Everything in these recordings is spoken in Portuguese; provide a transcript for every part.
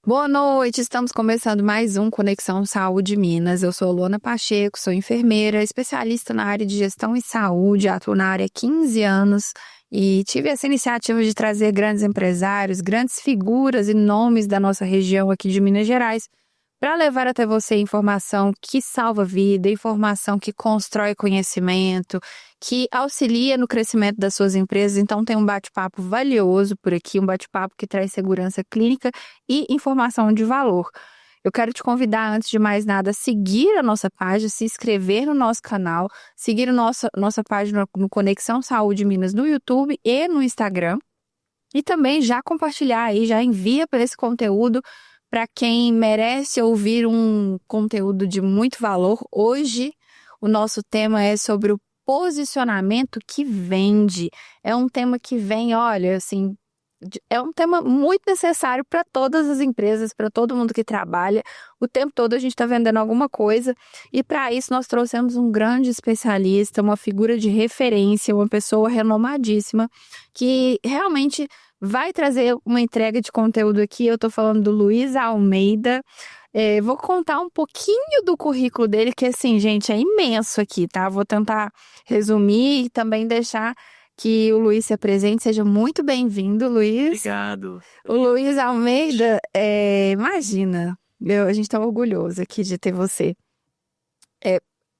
Boa noite, estamos começando mais um Conexão Saúde Minas. Eu sou Luana Pacheco, sou enfermeira, especialista na área de gestão e saúde, atuo na área há 15 anos e tive essa iniciativa de trazer grandes empresários, grandes figuras e nomes da nossa região aqui de Minas Gerais para levar até você informação que salva vida, informação que constrói conhecimento, que auxilia no crescimento das suas empresas. Então tem um bate-papo valioso por aqui, um bate-papo que traz segurança clínica e informação de valor. Eu quero te convidar, antes de mais nada, a seguir a nossa página, se inscrever no nosso canal, seguir a nossa página no Conexão Saúde Minas no YouTube e no Instagram. E também já compartilhar aí, já envia para esse conteúdo para quem merece ouvir um conteúdo de muito valor. Hoje, o nosso tema é sobre o posicionamento que vende. É um tema que vem, olha, assim, é um tema muito necessário para todas as empresas, para todo mundo que trabalha. O tempo todo a gente está vendendo alguma coisa e para isso nós trouxemos um grande especialista, uma figura de referência, uma pessoa renomadíssima que realmente vai trazer uma entrega de conteúdo aqui. Eu estou falando do Luiz Almeida. Vou contar um pouquinho do currículo dele, que assim, gente, é imenso aqui, tá? Vou tentar resumir e também deixar que o Luiz se apresente. Seja muito bem-vindo, Luiz. Obrigado. O Luiz Almeida, imagina, a gente está orgulhoso aqui de ter você.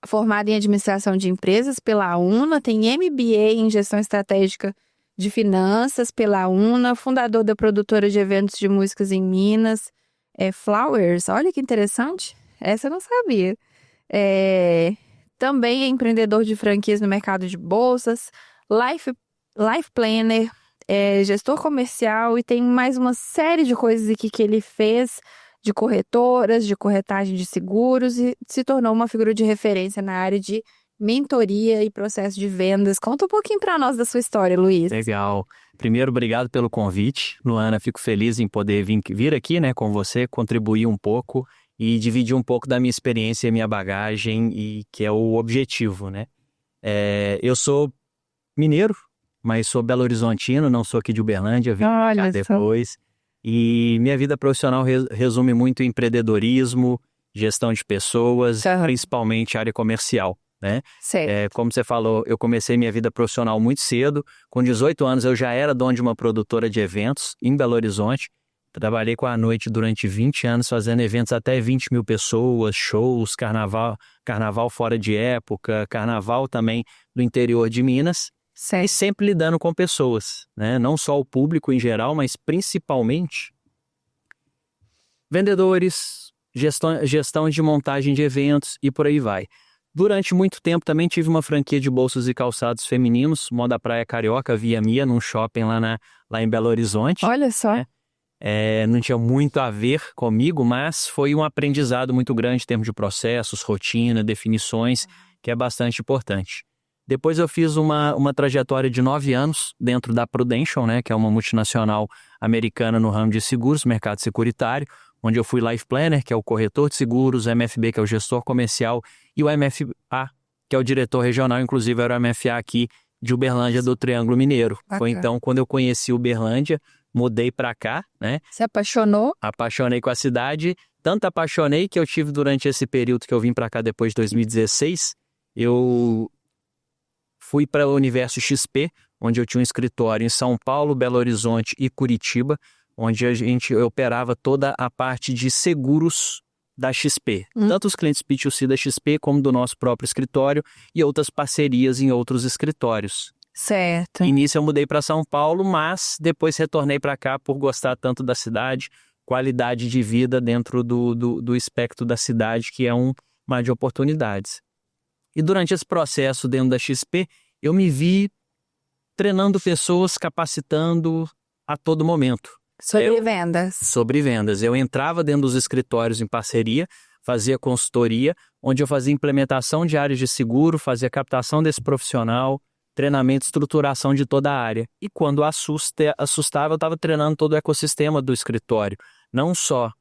Formado em Administração de Empresas pela UNA, tem MBA em Gestão Estratégica de Finanças pela UNA, fundador da produtora de eventos de músicas em Minas, Flowers. Olha que interessante, essa eu não sabia. Também é empreendedor de franquias no mercado de bolsas, life planner, gestor comercial e tem mais uma série de coisas aqui que ele fez de corretoras, de corretagem de seguros e se tornou uma figura de referência na área de mentoria e processo de vendas. Conta um pouquinho para nós da sua história, Luiz. Legal. Primeiro, obrigado pelo convite. Luana, fico feliz em poder vir aqui, né, com você, contribuir um pouco e dividir um pouco da minha experiência e minha bagagem, e que é o objetivo, né? Eu sou mineiro, mas sou belo-horizontino, não sou aqui de Uberlândia, vim cá depois. E minha vida profissional resume muito em empreendedorismo, gestão de pessoas, principalmente área comercial, né? Como você falou, eu comecei minha vida profissional muito cedo. Com 18 anos eu já era dono de uma produtora de eventos em Belo Horizonte. Trabalhei com a noite durante 20 anos, fazendo eventos até 20 mil pessoas, shows, carnaval fora de época, carnaval também no interior de Minas. E sempre lidando com pessoas, né? Não só o público em geral, mas principalmente vendedores, gestão de montagem de eventos e por aí vai. Durante muito tempo também tive uma franquia de bolsas e calçados femininos, Moda Praia Carioca, Via Mia, num shopping lá em Belo Horizonte. Olha só. Não tinha muito a ver comigo, mas foi um aprendizado muito grande em termos de processos, rotina, definições, que é bastante importante. Depois eu fiz uma trajetória de 9 anos dentro da Prudential, né, que é uma multinacional americana no ramo de seguros, mercado securitário, onde eu fui Life Planner, que é o corretor de seguros, o MFB, que é o gestor comercial, e o MFA, que é o diretor regional, inclusive era o MFA aqui de Uberlândia, do Triângulo Mineiro. Bacana. Foi então quando eu conheci Uberlândia, mudei para cá, né? Se apaixonou? Apaixonei com a cidade, tanto apaixonei que eu tive durante esse período que eu vim para cá depois de 2016, eu fui para o Universo XP, onde eu tinha um escritório em São Paulo, Belo Horizonte e Curitiba, onde eu operava toda a parte de seguros da XP. Tanto os clientes B2C da XP, como do nosso próprio escritório e outras parcerias em outros escritórios. Certo. Início eu mudei para São Paulo, mas depois retornei para cá por gostar tanto da cidade, qualidade de vida dentro do espectro da cidade, que é um mar de oportunidades. E durante esse processo dentro da XP, eu me vi treinando pessoas, capacitando a todo momento. Sobre vendas. Sobre vendas. Eu entrava dentro dos escritórios em parceria, fazia consultoria, onde eu fazia implementação de áreas de seguro, fazia captação desse profissional, treinamento, estruturação de toda a área. E quando assustava, eu estava treinando todo o ecossistema do escritório. Não só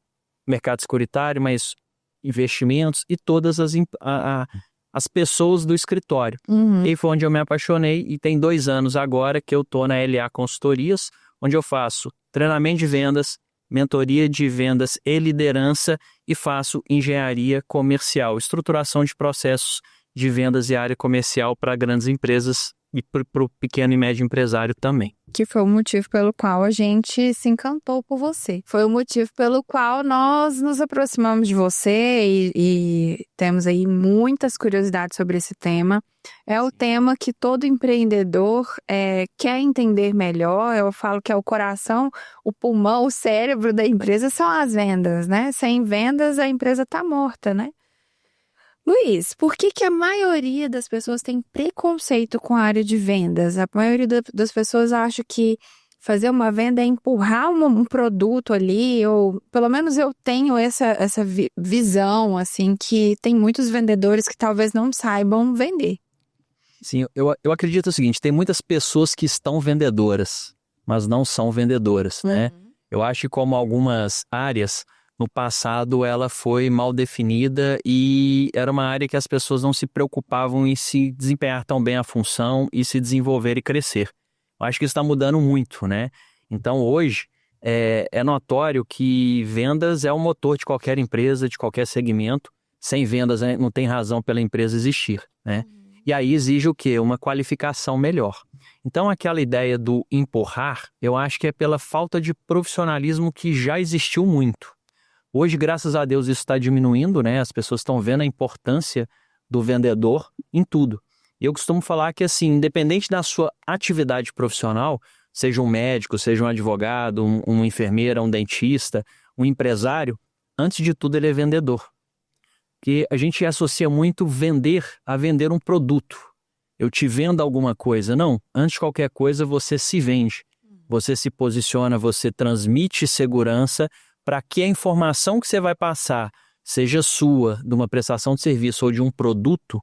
mercado securitário, mas investimentos e todas as pessoas do escritório. E foi onde eu me apaixonei, e tem 2 anos agora que eu estou na LA Consultorias, onde eu faço treinamento de vendas, mentoria de vendas e liderança e faço engenharia comercial, estruturação de processos de vendas e área comercial para grandes empresas e para o pequeno e médio empresário também. Que foi o motivo pelo qual a gente se encantou por você. Foi o motivo pelo qual nós nos aproximamos de você e temos aí muitas curiosidades sobre esse tema. É o tema que todo empreendedor quer entender melhor. Eu falo que é o coração, o pulmão, o cérebro da empresa são as vendas, né? Sem vendas, a empresa está morta, né? Luiz, por que a maioria das pessoas tem preconceito com a área de vendas? A maioria das pessoas acha que fazer uma venda é empurrar um produto ali, ou pelo menos eu tenho essa visão, assim, que tem muitos vendedores que talvez não saibam vender. Sim, eu acredito o seguinte, tem muitas pessoas que estão vendedoras, mas não são vendedoras, né? Eu acho que como algumas áreas, no passado ela foi mal definida e era uma área que as pessoas não se preocupavam em se desempenhar tão bem a função e se desenvolver e crescer. Eu acho que isso está mudando muito, né? Então hoje é notório que vendas é o motor de qualquer empresa, de qualquer segmento. Sem vendas, né, não tem razão pela empresa existir, né? E aí exige o quê? Uma qualificação melhor. Então aquela ideia do empurrar, eu acho que é pela falta de profissionalismo que já existiu muito. Hoje, graças a Deus, isso está diminuindo, né? As pessoas estão vendo a importância do vendedor em tudo. E eu costumo falar que, assim, independente da sua atividade profissional, seja um médico, seja um advogado, um enfermeira, um dentista, um empresário, antes de tudo ele é vendedor. Porque a gente associa muito vender a vender um produto. Eu te vendo alguma coisa. Não, antes de qualquer coisa você se vende. Você se posiciona, você transmite segurança para que a informação que você vai passar, seja sua, de uma prestação de serviço ou de um produto,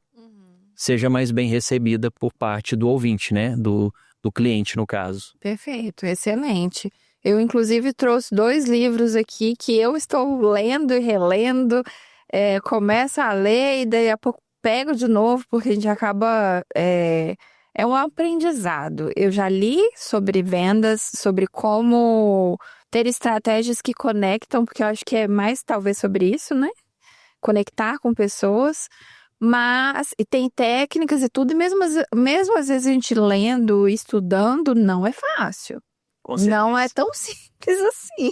seja mais bem recebida por parte do ouvinte, né? Do cliente, no caso. Perfeito, excelente. Eu, inclusive, trouxe 2 livros aqui que eu estou lendo e relendo. Começo a ler e daí a pouco pego de novo, porque a gente acaba... É um aprendizado. Eu já li sobre vendas, sobre como ter estratégias que conectam, porque eu acho que é mais talvez sobre isso, né? Conectar com pessoas, mas e tem técnicas e tudo, e mesmo às vezes a gente lendo, estudando, não é fácil. Não é tão simples assim.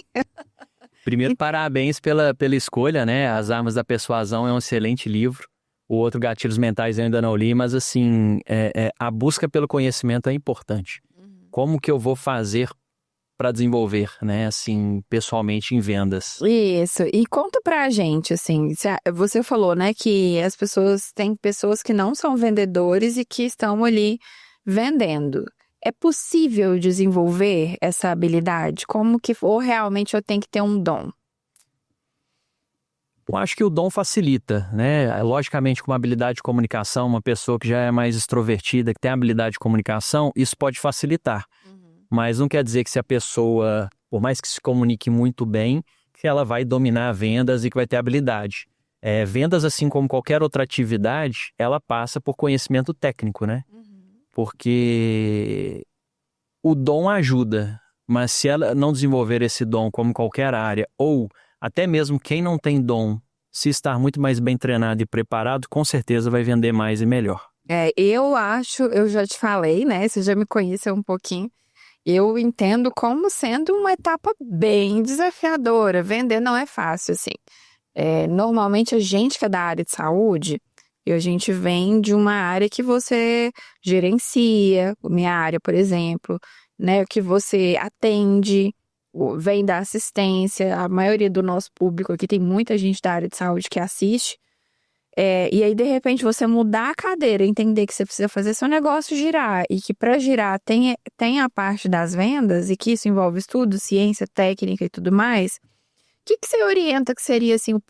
Primeiro, parabéns pela escolha, né? As Armas da Persuasão é um excelente livro. O outro, Gatilhos Mentais, eu ainda não li, mas assim, a busca pelo conhecimento é importante. Como que eu vou fazer para desenvolver, né, assim, pessoalmente em vendas? Isso, e conta pra gente, assim, você falou, né, que tem pessoas que não são vendedores e que estão ali vendendo. É possível desenvolver essa habilidade? Ou realmente eu tenho que ter um dom? Eu acho que o dom facilita, né? Logicamente, com uma habilidade de comunicação, uma pessoa que já é mais extrovertida, que tem habilidade de comunicação, isso pode facilitar. Mas não quer dizer que se a pessoa, por mais que se comunique muito bem, que ela vai dominar vendas e que vai ter habilidade. Vendas, assim como qualquer outra atividade, ela passa por conhecimento técnico, né? Porque o dom ajuda, mas se ela não desenvolver esse dom como qualquer área, ou até mesmo quem não tem dom, se estar muito mais bem treinado e preparado, com certeza vai vender mais e melhor. Eu já te falei, né? Você já me conhece um pouquinho. Eu entendo como sendo uma etapa bem desafiadora. Vender não é fácil, assim. Normalmente a gente que é da área de saúde, a gente vem de uma área que você gerencia, minha área, por exemplo, né? Que você atende, vem da assistência. A maioria do nosso público aqui tem muita gente da área de saúde que assiste. E aí, de repente, você mudar a cadeira, entender que você precisa fazer seu negócio girar e que para girar tem a parte das vendas e que isso envolve estudo, ciência, técnica e tudo mais. O que você orienta que seria assim, o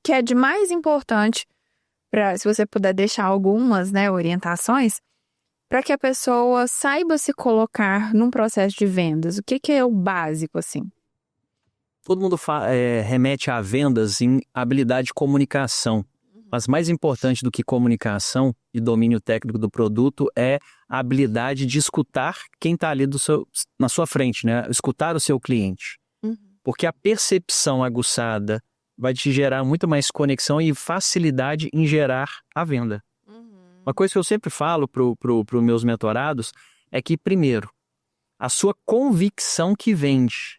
que é de mais importante, se você puder deixar algumas, né, orientações, para que a pessoa saiba se colocar num processo de vendas? O que é o básico, assim? Todo mundo remete a vendas em habilidade de comunicação. Mas mais importante do que comunicação e domínio técnico do produto é a habilidade de escutar quem está ali na sua frente, né? Escutar o seu cliente. Porque a percepção aguçada vai te gerar muito mais conexão e facilidade em gerar a venda. Uma coisa que eu sempre falo para os meus mentorados é que, primeiro, a sua convicção que vende.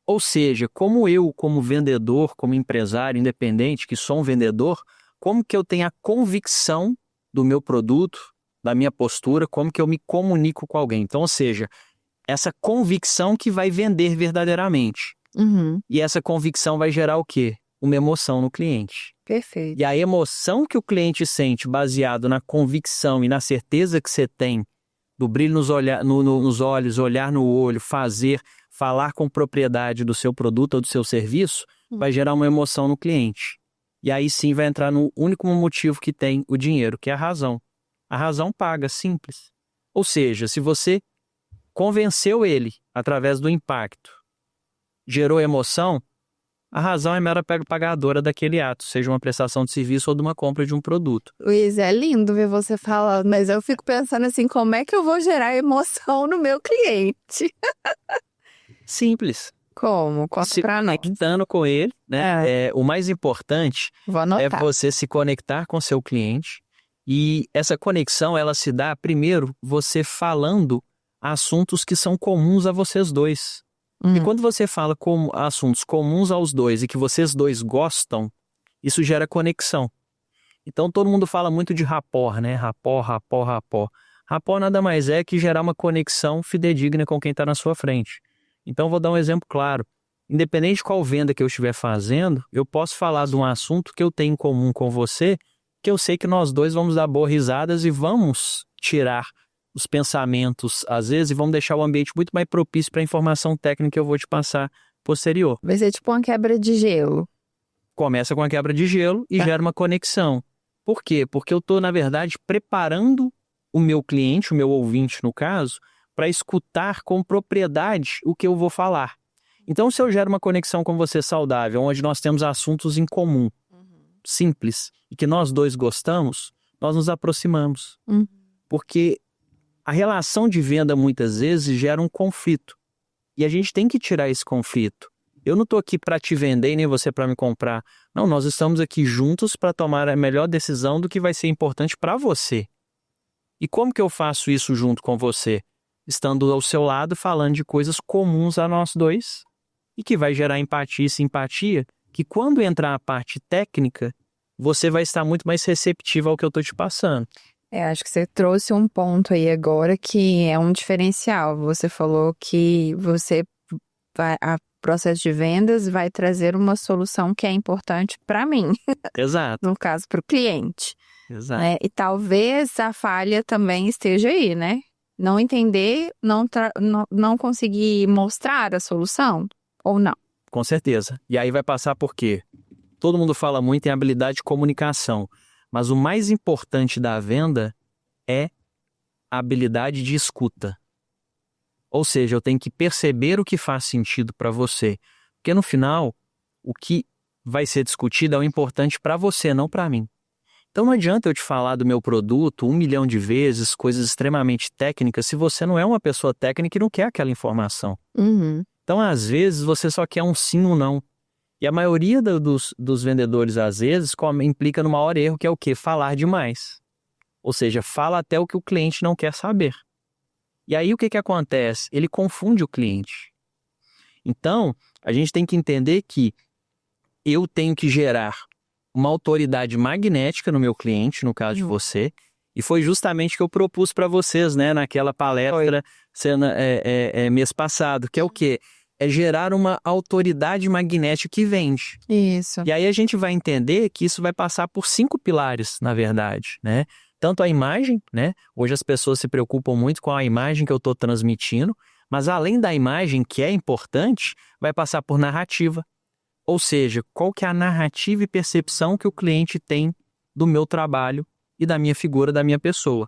Ou seja, como eu, como vendedor, como empresário independente, que sou um vendedor, como que eu tenho a convicção do meu produto, da minha postura, como que eu me comunico com alguém. Então, ou seja, essa convicção que vai vender verdadeiramente. E essa convicção vai gerar o quê? Uma emoção no cliente. Perfeito. E a emoção que o cliente sente baseado na convicção e na certeza que você tem do brilho nos olhos, olhar no olho, falar com propriedade do seu produto ou do seu serviço, vai gerar uma emoção no cliente. E aí sim vai entrar no único motivo que tem o dinheiro, que é a razão. A razão paga, simples. Ou seja, se você convenceu ele através do impacto, gerou emoção, a razão é mera pagadora daquele ato, seja uma prestação de serviço ou de uma compra de um produto. Luiz, é lindo ver você falando, mas eu fico pensando assim, como é que eu vou gerar emoção no meu cliente? Simples. Como? Conta pra nós. Conectando com ele, né? O mais importante é você se conectar com seu cliente. E essa conexão, ela se dá, primeiro, você falando assuntos que são comuns a vocês dois. E quando você fala com assuntos comuns aos dois e que vocês dois gostam, isso gera conexão. Então, todo mundo fala muito de rapport, né? Rapport. Rapport nada mais é que gerar uma conexão fidedigna com quem está na sua frente. Então, vou dar um exemplo claro. Independente de qual venda que eu estiver fazendo, eu posso falar de um assunto que eu tenho em comum com você, que eu sei que nós dois vamos dar boas risadas e vamos tirar os pensamentos, às vezes, e vamos deixar o ambiente muito mais propício para a informação técnica que eu vou te passar posterior. Vai ser tipo uma quebra de gelo. Começa com a quebra de gelo e gera uma conexão. Por quê? Porque eu estou, na verdade, preparando o meu cliente, o meu ouvinte, no caso, para escutar com propriedade o que eu vou falar. Então, se eu gero uma conexão com você saudável, onde nós temos assuntos em comum, simples, e que nós dois gostamos, nós nos aproximamos. Porque a relação de venda, muitas vezes, gera um conflito. E a gente tem que tirar esse conflito. Eu não estou aqui para te vender e nem você para me comprar. Não, nós estamos aqui juntos para tomar a melhor decisão do que vai ser importante para você. E como que eu faço isso junto com você? Estando ao seu lado, falando de coisas comuns a nós dois e que vai gerar empatia e simpatia, que quando entrar a parte técnica, você vai estar muito mais receptivo ao que eu estou te passando. Acho que você trouxe um ponto aí agora que é um diferencial. Você falou que o processo de vendas vai trazer uma solução que é importante para mim. Exato. No caso, para o cliente. Exato. E talvez a falha também esteja aí, né? Não entender, não conseguir mostrar a solução ou não. Com certeza. E aí vai passar por quê? Todo mundo fala muito em habilidade de comunicação, mas o mais importante da venda é a habilidade de escuta. Ou seja, eu tenho que perceber o que faz sentido para você. Porque no final, o que vai ser discutido é o importante para você, não para mim. Então não adianta eu te falar do meu produto 1 milhão de vezes, coisas extremamente técnicas, se você não é uma pessoa técnica e não quer aquela informação. Então, às vezes, você só quer um sim ou não. E a maioria dos vendedores, às vezes, implica no maior erro, que é o quê? Falar demais. Ou seja, fala até o que o cliente não quer saber. E aí, o que acontece? Ele confunde o cliente. Então, a gente tem que entender que eu tenho que gerar uma autoridade magnética no meu cliente, no caso de você, e foi justamente o que eu propus para vocês, né, naquela palestra mês passado, que é o quê? É gerar uma autoridade magnética que vende. Isso. E aí a gente vai entender que isso vai passar por 5 pilares, na verdade, né? Tanto a imagem, né? Hoje as pessoas se preocupam muito com a imagem que eu estou transmitindo, mas além da imagem, que é importante, vai passar por narrativa. Ou seja, qual que é a narrativa e percepção que o cliente tem do meu trabalho e da minha figura, da minha pessoa.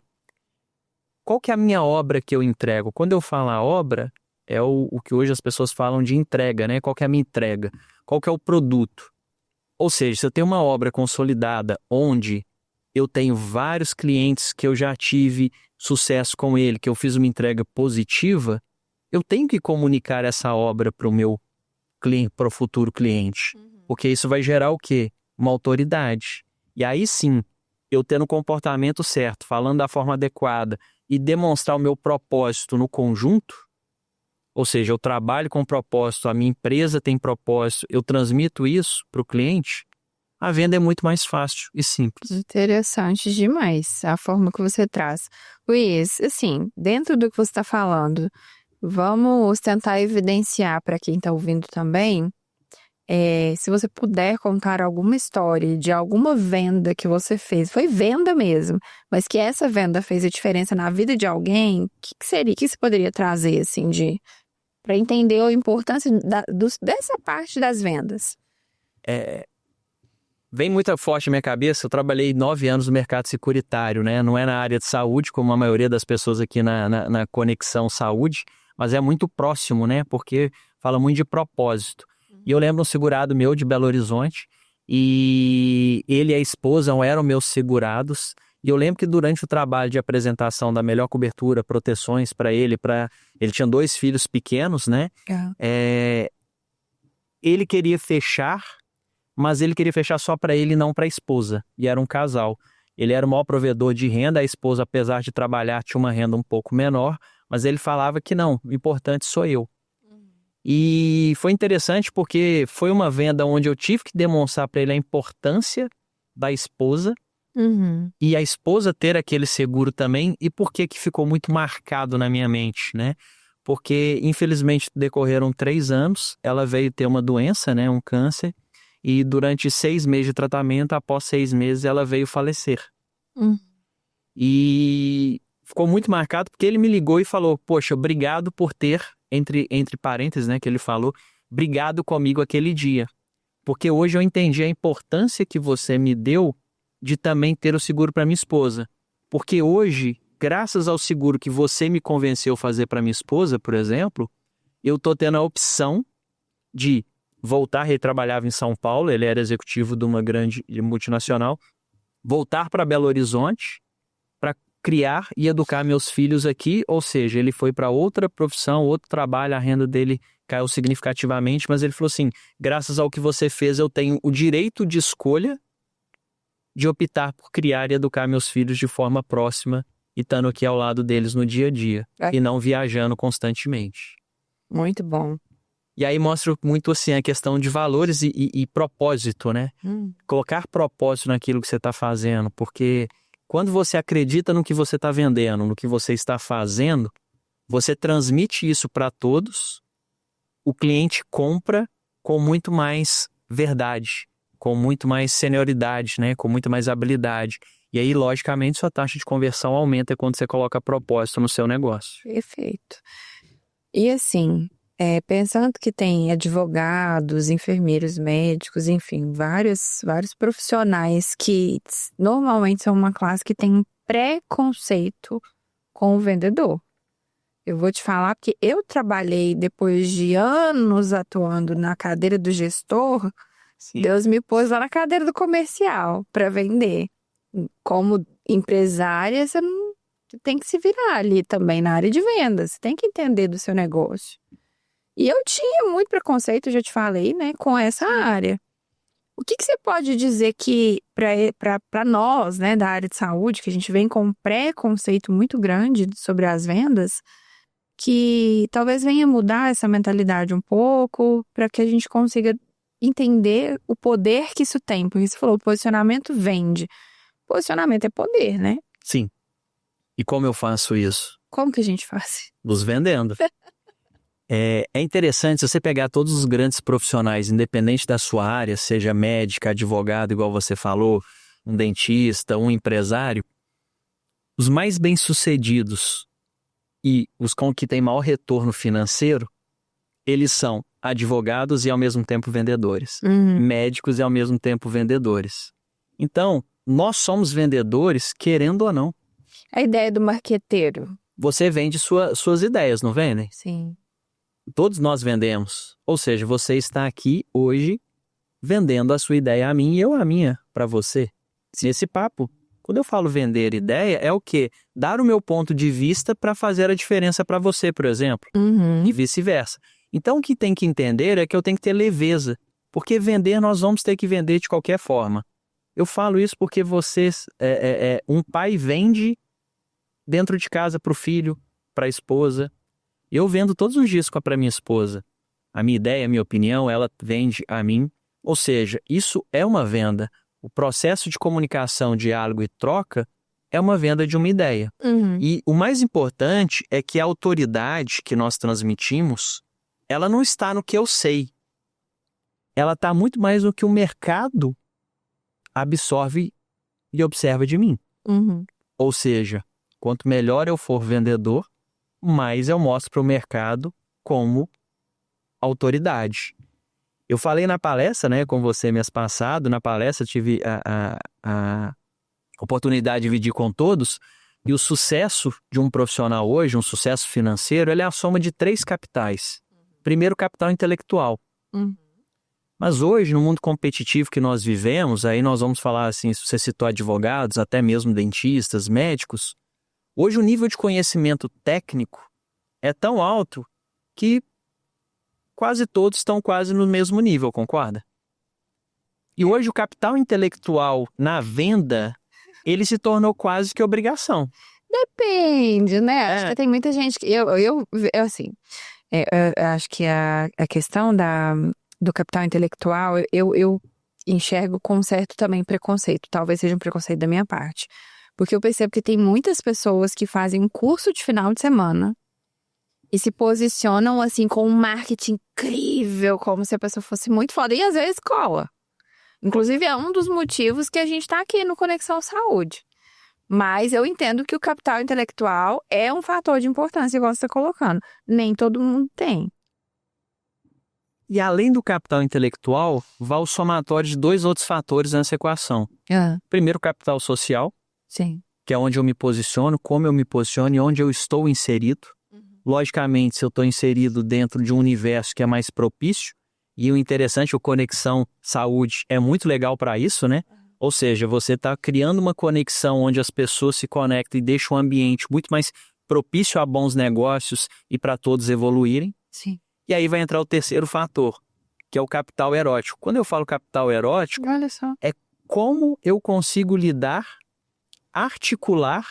Qual que é a minha obra que eu entrego? Quando eu falo a obra, é o que hoje as pessoas falam de entrega, né? Qual que é a minha entrega? Qual que é o produto? Ou seja, se eu tenho uma obra consolidada onde eu tenho vários clientes que eu já tive sucesso com ele, que eu fiz uma entrega positiva, eu tenho que comunicar essa obra para o meu cliente, para o futuro cliente. Porque isso vai gerar o quê? Uma autoridade. E aí sim, eu tendo o comportamento certo, falando da forma adequada e demonstrar o meu propósito no conjunto, ou seja, eu trabalho com propósito, a minha empresa tem propósito, eu transmito isso para o cliente, a venda é muito mais fácil e simples. Interessante demais a forma que você traz. Luiz, assim, dentro do que você está falando, vamos tentar evidenciar para quem está ouvindo também, se você puder contar alguma história de alguma venda que você fez, foi venda mesmo, mas que essa venda fez a diferença na vida de alguém, o que seria, o que você poderia trazer, assim, para entender a importância dessa parte das vendas? Vem muito forte na minha cabeça, eu trabalhei 9 anos no mercado securitário, né? Não é na área de saúde, como a maioria das pessoas aqui na Conexão Saúde, mas é muito próximo, né? Porque fala muito de propósito. E eu lembro um segurado meu de Belo Horizonte, e ele e a esposa eram meus segurados, e eu lembro que durante o trabalho de apresentação da melhor cobertura, proteções para ele tinha 2 filhos pequenos, né? Ele queria fechar, mas ele queria fechar só para ele e não para a esposa, e era um casal. Ele era o maior provedor de renda, a esposa, apesar de trabalhar, tinha uma renda um pouco menor, mas ele falava que não, o importante sou eu. E foi interessante porque foi uma venda onde eu tive que demonstrar para ele a importância da esposa, e a esposa ter aquele seguro também, e por que ficou muito marcado na minha mente, né? Porque, infelizmente, decorreram 3 anos, ela veio ter uma doença, né, um câncer, e durante 6 meses de tratamento, após 6 meses, ela veio falecer. E ficou muito marcado porque ele me ligou e falou, poxa, obrigado por ter, entre parênteses, né, que ele falou, obrigado comigo aquele dia. Porque hoje eu entendi a importância que você me deu de também ter o seguro para minha esposa. Porque hoje, graças ao seguro que você me convenceu a fazer para minha esposa, por exemplo, eu estou tendo a opção de voltar, ele trabalhava em São Paulo, ele era executivo de uma grande multinacional, voltar para Belo Horizonte para criar e educar meus filhos aqui, ou seja, ele foi para outra profissão, outro trabalho, a renda dele caiu significativamente, mas ele falou assim, graças ao que você fez, eu tenho o direito de escolha de optar por criar e educar meus filhos de forma próxima e estando aqui ao lado deles no dia a dia, e não viajando constantemente. Muito bom. E aí mostra muito assim a questão de valores e propósito, né? Colocar propósito naquilo que você está fazendo, porque quando você acredita no que você está vendendo, no que você está fazendo, você transmite isso para todos, o cliente compra com muito mais verdade, com muito mais senioridade, né? Com muito mais habilidade. E aí, logicamente, sua taxa de conversão aumenta quando você coloca propósito no seu negócio. Perfeito. E assim, pensando que tem advogados, enfermeiros, médicos, enfim, vários profissionais que normalmente são uma classe que tem um preconceito com o vendedor. Eu vou te falar porque eu trabalhei depois de anos atuando na cadeira do gestor, Deus me pôs lá na cadeira do comercial para vender. Como empresária, você tem que se virar ali também na área de vendas, você tem que entender do seu negócio. E eu tinha muito preconceito, já te falei, né, com essa área. O que você pode dizer que para nós, né, da área de saúde, que a gente vem com um preconceito muito grande sobre as vendas, que talvez venha mudar essa mentalidade um pouco, para que a gente consiga entender o poder que isso tem? Porque você falou, o posicionamento vende. Posicionamento é poder, né? Sim. E como eu faço isso? Como que a gente faz? Nos vendendo. É interessante, se você pegar todos os grandes profissionais, independente da sua área, seja médica, advogado, igual você falou, um dentista, um empresário, os mais bem-sucedidos e os com que têm maior retorno financeiro, eles são advogados e ao mesmo tempo vendedores, médicos e ao mesmo tempo vendedores. Então, nós somos vendedores, querendo ou não. A ideia do marqueteiro. Você vende suas ideias, não vendem? Sim. Todos nós vendemos. Ou seja, você está aqui hoje vendendo a sua ideia a mim e eu a minha para você. Nesse papo, quando eu falo vender ideia, é o quê? Dar o meu ponto de vista para fazer a diferença para você, por exemplo, e vice-versa. Então, o que tem que entender é que eu tenho que ter leveza, porque vender nós vamos ter que vender de qualquer forma. Eu falo isso porque um pai vende dentro de casa para o filho, para a esposa. Eu vendo todos os dias para minha esposa. A minha ideia, a minha opinião, ela vende a mim. Ou seja, isso é uma venda. O processo de comunicação, diálogo e troca é uma venda de uma ideia. E o mais importante é que a autoridade que nós transmitimos, ela não está no que eu sei. Ela está muito mais no que o mercado absorve e observa de mim. Ou seja, quanto melhor eu for vendedor, mais eu mostro para o mercado como autoridade. Eu falei na palestra, né, com você mês passado, na palestra tive a oportunidade de dividir com todos, e o sucesso de um profissional hoje, um sucesso financeiro, ele é a soma de 3 capitais. Primeiro, capital intelectual. Mas hoje, no mundo competitivo que nós vivemos, aí nós vamos falar assim, se você citou advogados, até mesmo dentistas, médicos, hoje o nível de conhecimento técnico é tão alto que quase todos estão quase no mesmo nível, concorda? E hoje o capital intelectual na venda, ele se tornou quase que obrigação. Depende, né? Acho que tem muita gente que... Eu acho que a questão do capital intelectual, eu enxergo com certo também preconceito. Talvez seja um preconceito da minha parte. Porque eu percebo que tem muitas pessoas que fazem um curso de final de semana e se posicionam assim com um marketing incrível, como se a pessoa fosse muito foda. E às vezes cola. Inclusive é um dos motivos que a gente tá aqui no Conexão Saúde. Mas eu entendo que o capital intelectual é um fator de importância, igual você está colocando. Nem todo mundo tem. E além do capital intelectual, vai o somatório de 2 outros fatores nessa equação. Primeiro, o capital social, Sim. Que é onde eu me posiciono, como eu me posiciono e onde eu estou inserido. Logicamente, se eu estou inserido dentro de um universo que é mais propício, e o interessante, o Conexão Saúde é muito legal para isso, né? Ou seja, você está criando uma conexão onde as pessoas se conectam e deixam um ambiente muito mais propício a bons negócios e para todos evoluírem. Sim. E aí vai entrar o terceiro fator, que é o capital erótico. Quando eu falo capital erótico, Olha só. é como eu consigo lidar, articular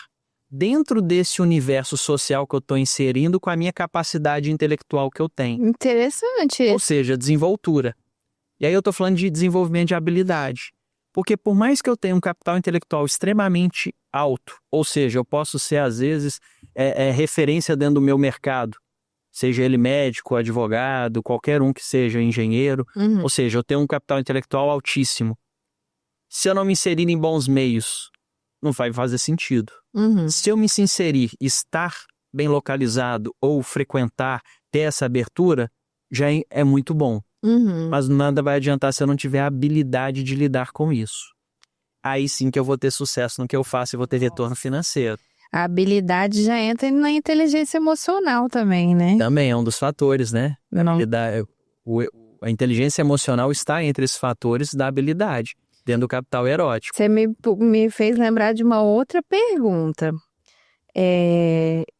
dentro desse universo social que eu estou inserindo com a minha capacidade intelectual que eu tenho. Interessante. Ou seja, desenvoltura. E aí eu estou falando de desenvolvimento de habilidade. Porque por mais que eu tenha um capital intelectual extremamente alto, ou seja, eu posso ser às vezes referência dentro do meu mercado, seja ele médico, advogado, qualquer um que seja engenheiro, ou seja, eu tenho um capital intelectual altíssimo. Se eu não me inserir em bons meios, não vai fazer sentido. Se eu me inserir, estar bem localizado ou frequentar, ter essa abertura, já é muito bom. Mas nada vai adiantar se eu não tiver a habilidade de lidar com isso. Aí sim que eu vou ter sucesso no que eu faço e vou ter retorno financeiro. A habilidade já entra na inteligência emocional também, né? Também é um dos fatores, né? A inteligência emocional está entre esses fatores da habilidade, dentro do capital erótico. Você me fez lembrar de uma outra pergunta.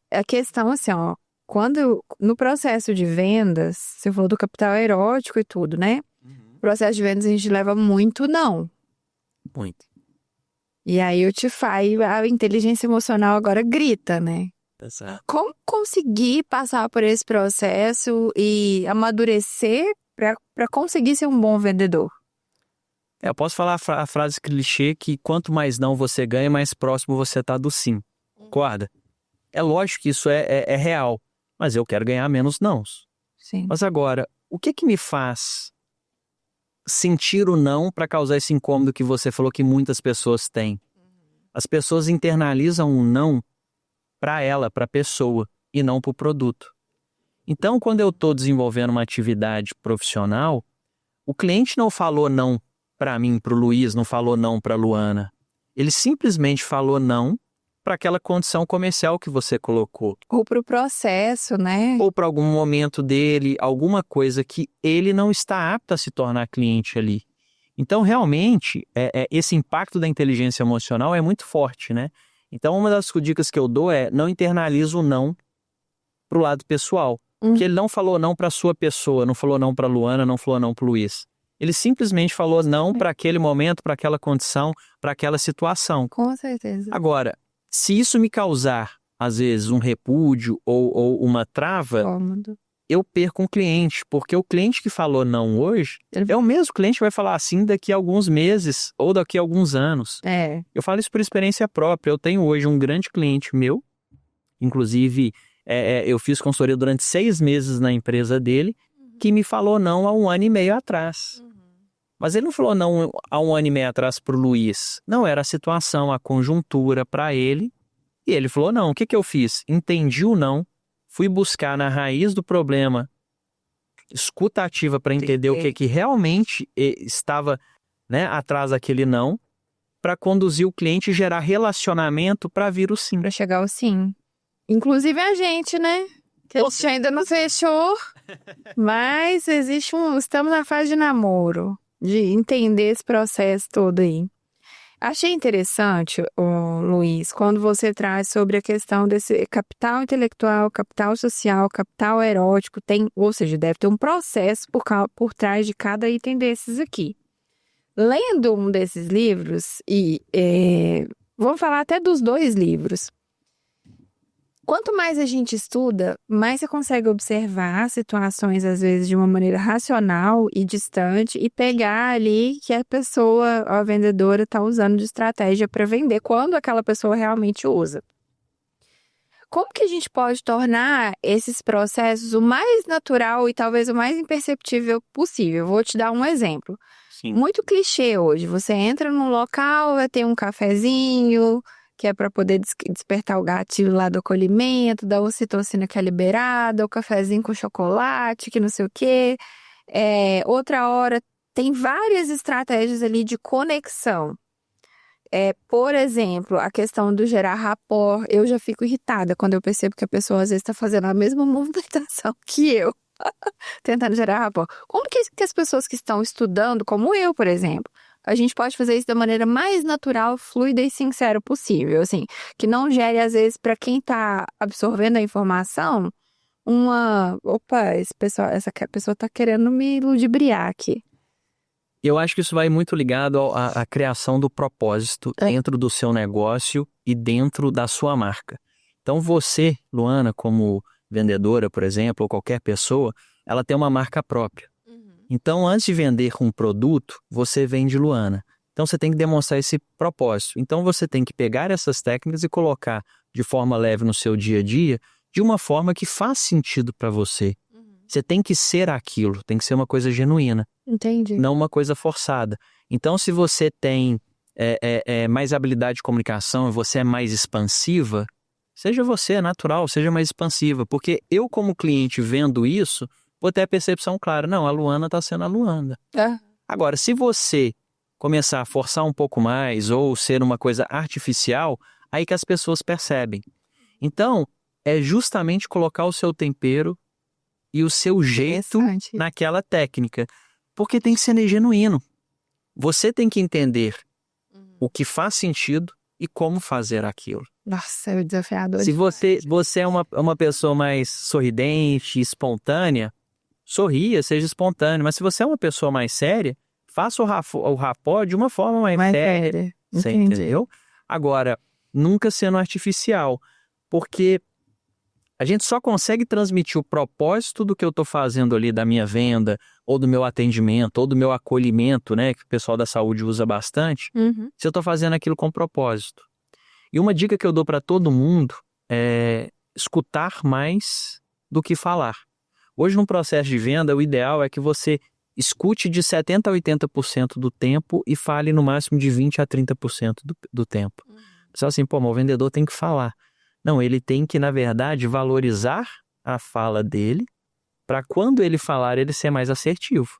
A questão assim, ó, quando no processo de vendas, você falou do capital erótico e tudo, né? No processo de vendas a gente leva muito não. Muito. E aí a inteligência emocional agora grita, né? Exato. Como conseguir passar por esse processo e amadurecer para conseguir ser um bom vendedor? Eu posso falar a frase clichê que quanto mais não você ganha, mais próximo você está do sim. Concorda? É lógico que isso é real, mas eu quero ganhar menos nãos. Sim. Mas agora, o que me faz sentir o não para causar esse incômodo que você falou que muitas pessoas têm? As pessoas internalizam um não para ela, para a pessoa, e não para o produto. Então, quando eu estou desenvolvendo uma atividade profissional, o cliente não falou não para mim, para o Luiz, não falou não para a Luana. Ele simplesmente falou não para aquela condição comercial que você colocou. Ou para o processo, né? Ou para algum momento dele, alguma coisa que ele não está apto a se tornar cliente ali. Então, realmente, esse impacto da inteligência emocional é muito forte, né? Então, uma das dicas que eu dou é não internaliza o não pro lado pessoal. Porque ele não falou não para sua pessoa, não falou não para Luana, não falou não para Luiz. Ele simplesmente falou não para aquele momento, para aquela condição, para aquela situação. Com certeza. Agora, se isso me causar, às vezes, um repúdio ou uma trava, Cômodo. eu perco um cliente, porque o cliente que falou não hoje é o mesmo cliente que vai falar assim daqui a alguns meses ou daqui a alguns anos. Eu falo isso por experiência própria. Eu tenho hoje um grande cliente meu, inclusive eu fiz consultoria durante 6 meses na empresa dele, que me falou não há 1 ano e meio atrás. Mas ele não falou não há 1 ano e meio atrás para o Luiz. Não, era a situação, a conjuntura para ele. E ele falou não. O que eu fiz? Entendi o não. Fui buscar na raiz do problema escuta ativa para entender o que realmente estava, né, atrás daquele não, para conduzir o cliente e gerar relacionamento para vir o sim. Para chegar ao sim. Inclusive a gente, né? Que a gente ainda não fechou, mas estamos na fase de namoro, de entender esse processo todo aí. Achei interessante, Luiz, quando você traz sobre a questão desse capital intelectual, capital social, capital erótico, ou seja, deve ter um processo por trás de cada item desses aqui. Lendo um desses livros, vamos falar até dos 2 livros. Quanto mais a gente estuda, mais você consegue observar situações, às vezes, de uma maneira racional e distante e pegar ali que a pessoa, a vendedora, está usando de estratégia para vender, quando aquela pessoa realmente usa. Como que a gente pode tornar esses processos o mais natural e talvez o mais imperceptível possível? Vou te dar um exemplo. Sim. Muito clichê hoje. Você entra num local, vai ter um cafezinho, que é para poder despertar o gatilho lá do acolhimento, da ocitocina que é liberada, o cafezinho com chocolate, que não sei o quê. Outra hora, tem várias estratégias ali de conexão. Por exemplo, a questão do gerar rapport. Eu já fico irritada quando eu percebo que a pessoa às vezes está fazendo a mesma movimentação que eu, tentando gerar rapport. Como que as pessoas que estão estudando, como eu, por exemplo, a gente pode fazer isso da maneira mais natural, fluida e sincera possível, assim, que não gere, às vezes, para quem está absorvendo a informação, essa pessoa está querendo me ludibriar aqui. Eu acho que isso vai muito ligado à criação do propósito dentro do seu negócio e dentro da sua marca. Então você, Luana, como vendedora, por exemplo, ou qualquer pessoa, ela tem uma marca própria. Então, antes de vender um produto, você vende Luana. Então, você tem que demonstrar esse propósito. Então, você tem que pegar essas técnicas e colocar de forma leve no seu dia a dia, de uma forma que faz sentido para você. Você tem que ser aquilo, tem que ser uma coisa genuína. Entendi. Não uma coisa forçada. Então, se você tem mais habilidade de comunicação e você é mais expansiva, seja você, natural, seja mais expansiva. Porque eu, como cliente, vendo isso, vou ter a percepção clara, não, a Luana está sendo a Luana. Agora, se você começar a forçar um pouco mais ou ser uma coisa artificial, aí que as pessoas percebem. Então, é justamente colocar o seu tempero e o seu jeito naquela técnica. Porque tem que ser genuíno. Você tem que entender o que faz sentido e como fazer aquilo. Nossa, é desafiador. Se você é uma pessoa mais sorridente, espontânea, sorria, seja espontâneo. Mas se você é uma pessoa mais séria, faça o rapport de uma forma mais séria. Você entendeu? Agora, nunca sendo artificial. Porque a gente só consegue transmitir o propósito do que eu estou fazendo ali, da minha venda, ou do meu atendimento, ou do meu acolhimento, né? Que o pessoal da saúde usa bastante. Se eu estou fazendo aquilo com propósito. E uma dica que eu dou para todo mundo é escutar mais do que falar. Hoje, no processo de venda, o ideal é que você escute de 70% a 80% do tempo e fale no máximo de 20% a 30% do tempo. Só assim, mas o vendedor tem que falar. Não, ele tem que, na verdade, valorizar a fala dele para quando ele falar, ele ser mais assertivo.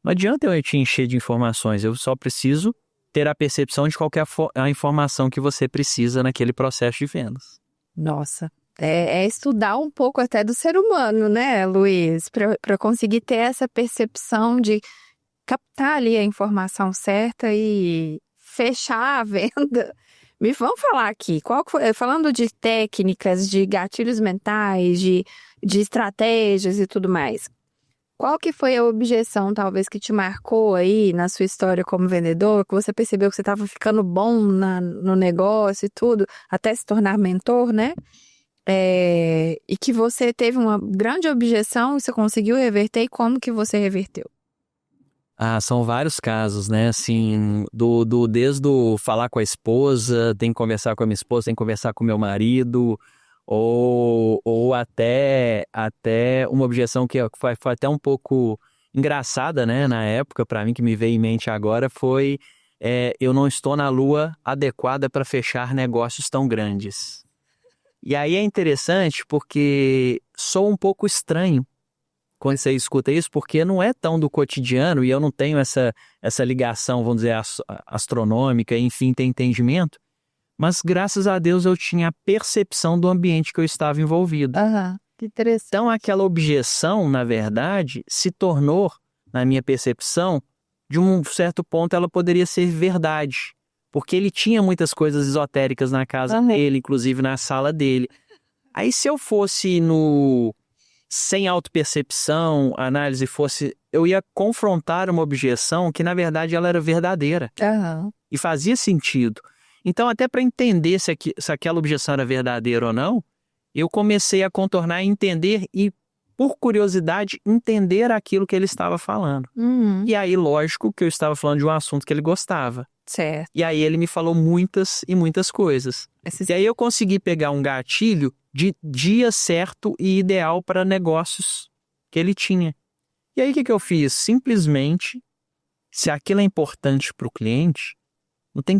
Não adianta eu te encher de informações, eu só preciso ter a percepção de qual que é a informação que você precisa naquele processo de vendas. Nossa, é estudar um pouco até do ser humano, né, Luiz? Para conseguir ter essa percepção de captar ali a informação certa e fechar a venda. Vamos falar aqui, falando de técnicas, de gatilhos mentais, de estratégias e tudo mais. Qual que foi a objeção, talvez, que te marcou aí na sua história como vendedor, que você percebeu que você estava ficando bom no negócio e tudo, até se tornar mentor, né? E que você teve uma grande objeção e você conseguiu reverter, e como que você reverteu? São vários casos, né? Assim, desde o falar com a esposa, tem que conversar com a minha esposa, tem que conversar com o meu marido, ou até uma objeção que foi até um pouco engraçada, né? Na época, para mim, que me veio em mente agora, foi eu não estou na lua adequada para fechar negócios tão grandes. E aí é interessante porque sou um pouco estranho quando você escuta isso, porque não é tão do cotidiano e eu não tenho essa ligação, vamos dizer, astronômica, enfim, tem entendimento, mas graças a Deus eu tinha a percepção do ambiente que eu estava envolvido. Que interessante. Então aquela objeção, na verdade, se tornou, na minha percepção, de um certo ponto ela poderia ser verdade, porque ele tinha muitas coisas esotéricas na casa dele, inclusive na sala dele. Aí se eu fosse sem autopercepção, análise eu ia confrontar uma objeção que, na verdade, ela era verdadeira. E fazia sentido. Então, até para entender se aquela objeção era verdadeira ou não, eu comecei a contornar e entender e, por curiosidade, entender aquilo que ele estava falando. E aí, lógico, que eu estava falando de um assunto que ele gostava. Certo. E aí ele me falou muitas e muitas coisas. E aí eu consegui pegar um gatilho de dia certo e ideal para negócios que ele tinha. E aí o que eu fiz? Simplesmente, se aquilo é importante para o cliente, não tem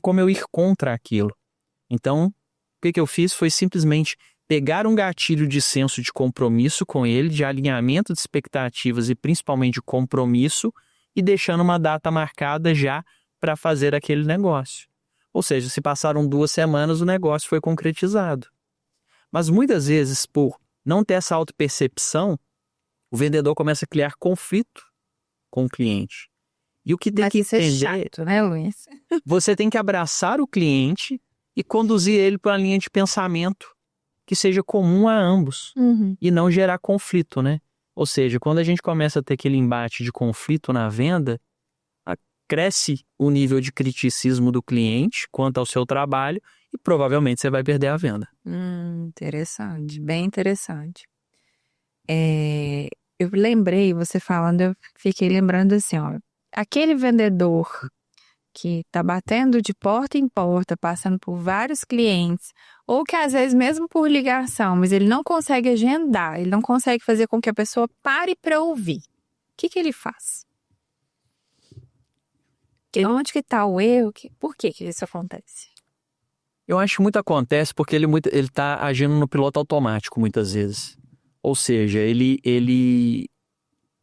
como eu ir contra aquilo. Então, o que eu fiz foi simplesmente pegar um gatilho de senso de compromisso com ele, de alinhamento de expectativas e principalmente de compromisso, e deixando uma data marcada já para fazer aquele negócio. Ou seja, se passaram 2 semanas, o negócio foi concretizado. Mas muitas vezes, por não ter essa autopercepção, o vendedor começa a criar conflito com o cliente. E o que tem que entender... Isso é chato, né, Luiz? Você tem que abraçar o cliente e conduzir ele para uma linha de pensamento que seja comum a ambos e não gerar conflito, né? Ou seja, quando a gente começa a ter aquele embate de conflito na venda, cresce o nível de criticismo do cliente quanto ao seu trabalho e provavelmente você vai perder a venda. Interessante, bem interessante. Eu lembrei, você falando, eu fiquei lembrando assim, ó, aquele vendedor que tá batendo de porta em porta, passando por vários clientes, ou que às vezes mesmo por ligação, mas ele não consegue agendar, ele não consegue fazer com que a pessoa pare para ouvir. O que ele faz? Onde que tá o erro? Por que isso acontece? Eu acho que muito acontece porque ele tá agindo no piloto automático muitas vezes. Ou seja, ele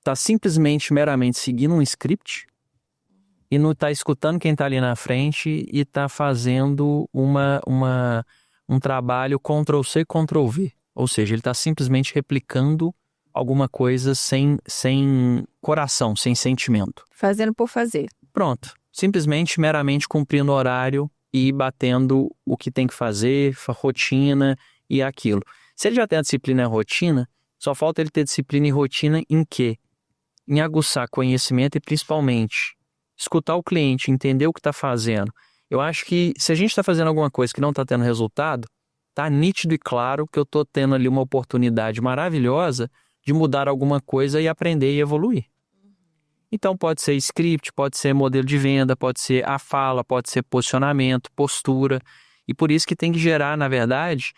tá simplesmente, meramente seguindo um script e não tá escutando quem tá ali na frente e tá fazendo um trabalho Ctrl-C, Ctrl-V. Ou seja, ele tá simplesmente replicando alguma coisa sem coração, sem sentimento. Fazendo por fazer. Pronto. Simplesmente, meramente cumprindo o horário e batendo o que tem que fazer, rotina e aquilo. Se ele já tem a disciplina e a rotina, só falta ele ter disciplina e rotina em quê? Em aguçar conhecimento e principalmente escutar o cliente, entender o que está fazendo. Eu acho que se a gente está fazendo alguma coisa que não está tendo resultado, está nítido e claro que eu estou tendo ali uma oportunidade maravilhosa de mudar alguma coisa e aprender e evoluir. Então pode ser script, pode ser modelo de venda, pode ser a fala, pode ser posicionamento, postura. E por isso que tem que gerar, na verdade,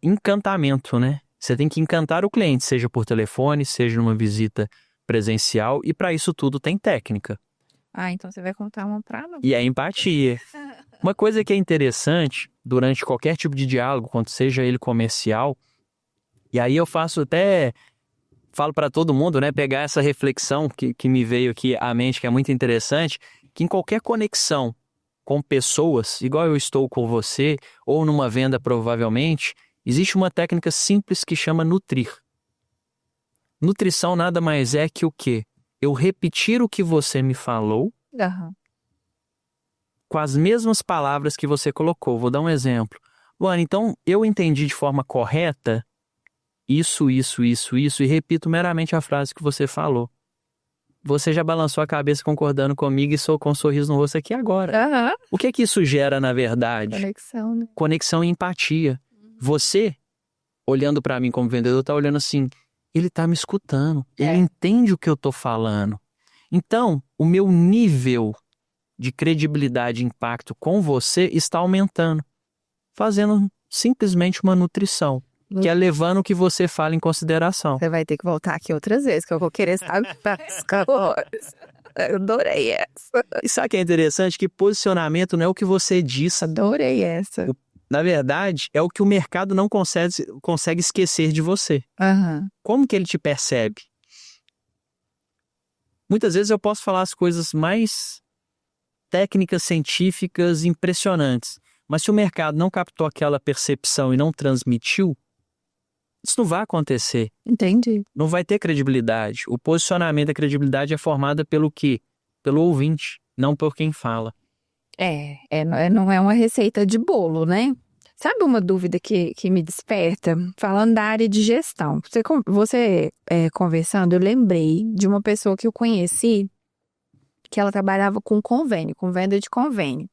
encantamento, né? Você tem que encantar o cliente, seja por telefone, seja numa visita presencial. E para isso tudo tem técnica. Então você vai contar uma pra nós. E é empatia. Uma coisa que é interessante durante qualquer tipo de diálogo, quando seja ele comercial, e aí eu falo para todo mundo, né, pegar essa reflexão que me veio aqui à mente, que é muito interessante, que em qualquer conexão com pessoas, igual eu estou com você, ou numa venda provavelmente, existe uma técnica simples que chama nutrir. Nutrição nada mais é que o quê? eu repetir o que você me falou Aham. com as mesmas palavras que você colocou. Vou dar um exemplo. Luana, então eu entendi de forma correta isso, e repito meramente a frase que você falou. Você já balançou a cabeça concordando comigo e sou com um sorriso no rosto aqui agora. Aham. O que isso gera, na verdade? Conexão, né? Conexão e empatia. Você, olhando para mim como vendedor, tá olhando assim, ele tá me escutando, ele entende o que eu tô falando. Então, o meu nível de credibilidade e impacto com você está aumentando, fazendo simplesmente uma nutrição, que é levando o que você fala em consideração. Você vai ter que voltar aqui outras vezes, que eu vou querer saber as coisas. Eu adorei essa. E sabe o que é interessante? Que posicionamento não é o que você diz. Adorei essa. Na verdade, é o que o mercado não consegue esquecer de você. Aham. Como que ele te percebe? Muitas vezes eu posso falar as coisas mais técnicas, científicas, impressionantes. Mas se o mercado não captou aquela percepção e não transmitiu, isso não vai acontecer. Entendi. Não vai ter credibilidade. O posicionamento da credibilidade é formada pelo quê? Pelo ouvinte, não por quem fala. Não é uma receita de bolo, né? Sabe uma dúvida que me desperta? Falando da área de gestão. Você conversando, eu lembrei de uma pessoa que eu conheci, que ela trabalhava com convênio, com venda de convênio.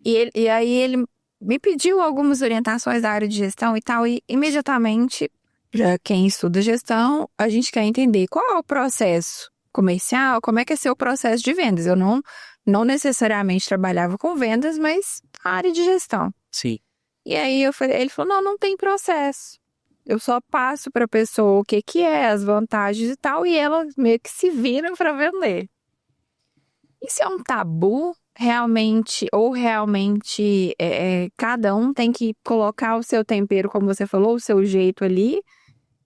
E aí ele me pediu algumas orientações da área de gestão e tal, e imediatamente, para quem estuda gestão, a gente quer entender qual é o processo comercial, como é que é seu processo de vendas. Eu não necessariamente trabalhava com vendas, mas a área de gestão. Sim. E aí ele falou, não tem processo. Eu só passo para a pessoa o que é, as vantagens e tal, e ela meio que se vira para vender. Isso é um tabu? Realmente cada um tem que colocar o seu tempero, como você falou, o seu jeito ali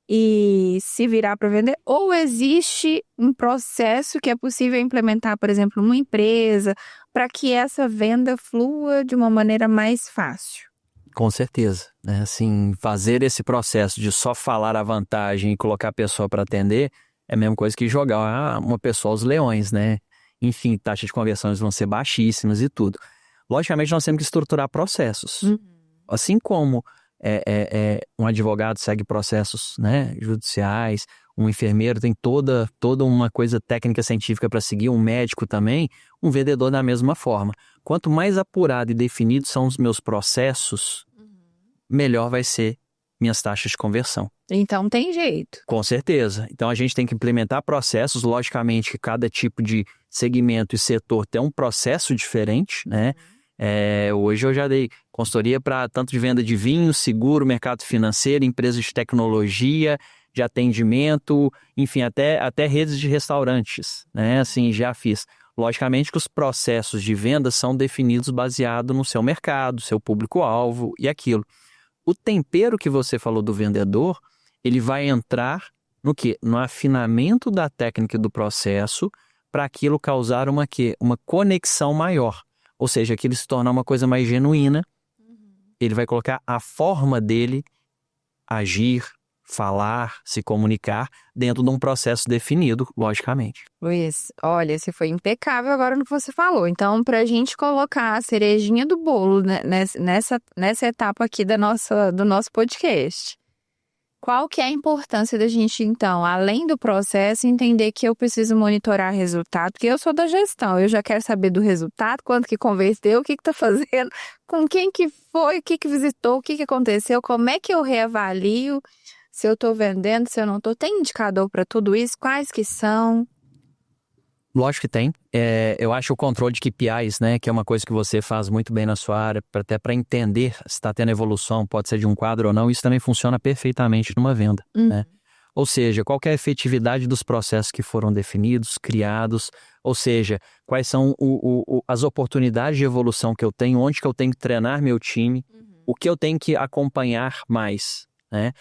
e se virar para vender? Ou existe um processo que é possível implementar, por exemplo, numa empresa, para que essa venda flua de uma maneira mais fácil? Com certeza, né? Assim, fazer esse processo de só falar a vantagem e colocar a pessoa para atender é a mesma coisa que jogar uma pessoa aos leões, né? Enfim, taxas de conversões vão ser baixíssimas e tudo. Logicamente, nós temos que estruturar processos. Assim como um advogado segue processos, né, judiciais, um enfermeiro tem toda uma coisa técnica científica para seguir, um médico também, um vendedor da mesma forma. Quanto mais apurado e definido são os meus processos, melhor vai ser minhas taxas de conversão. Então tem jeito. Com certeza. Então a gente tem que implementar processos, logicamente que cada tipo de segmento e setor tem um processo diferente, né? Hoje eu já dei consultoria para tanto de venda de vinho, seguro, mercado financeiro, empresas de tecnologia, de atendimento, enfim, até redes de restaurantes, né? Assim, já fiz. Logicamente que os processos de venda são definidos baseado no seu mercado, seu público-alvo e aquilo. O tempero que você falou do vendedor, ele vai entrar no quê? No afinamento da técnica do processo para aquilo causar uma conexão maior. Ou seja, aquilo se tornar uma coisa mais genuína. Ele vai colocar a forma dele agir, falar, se comunicar dentro de um processo definido, logicamente. Luiz, olha, você foi impecável agora no que você falou. Então, para a gente colocar a cerejinha do bolo, né, nessa etapa aqui do nosso podcast, qual que é a importância da gente, então, além do processo, entender que eu preciso monitorar resultado? Porque eu sou da gestão, eu já quero saber do resultado, quanto que converteu, o que está fazendo, com quem que foi, o que visitou, o que aconteceu, como é que eu reavalio se eu estou vendendo, se eu não estou. Tem indicador para tudo isso? Quais que são? Lógico que tem. Eu acho o controle de KPIs, né, que é uma coisa que você faz muito bem na sua área, até para entender se está tendo evolução, pode ser de um quadro ou não, isso também funciona perfeitamente numa venda, né? Ou seja, qual que é a efetividade dos processos que foram definidos, criados, ou seja, quais são as oportunidades de evolução que eu tenho, onde que eu tenho que treinar meu time, o que eu tenho que acompanhar mais, né?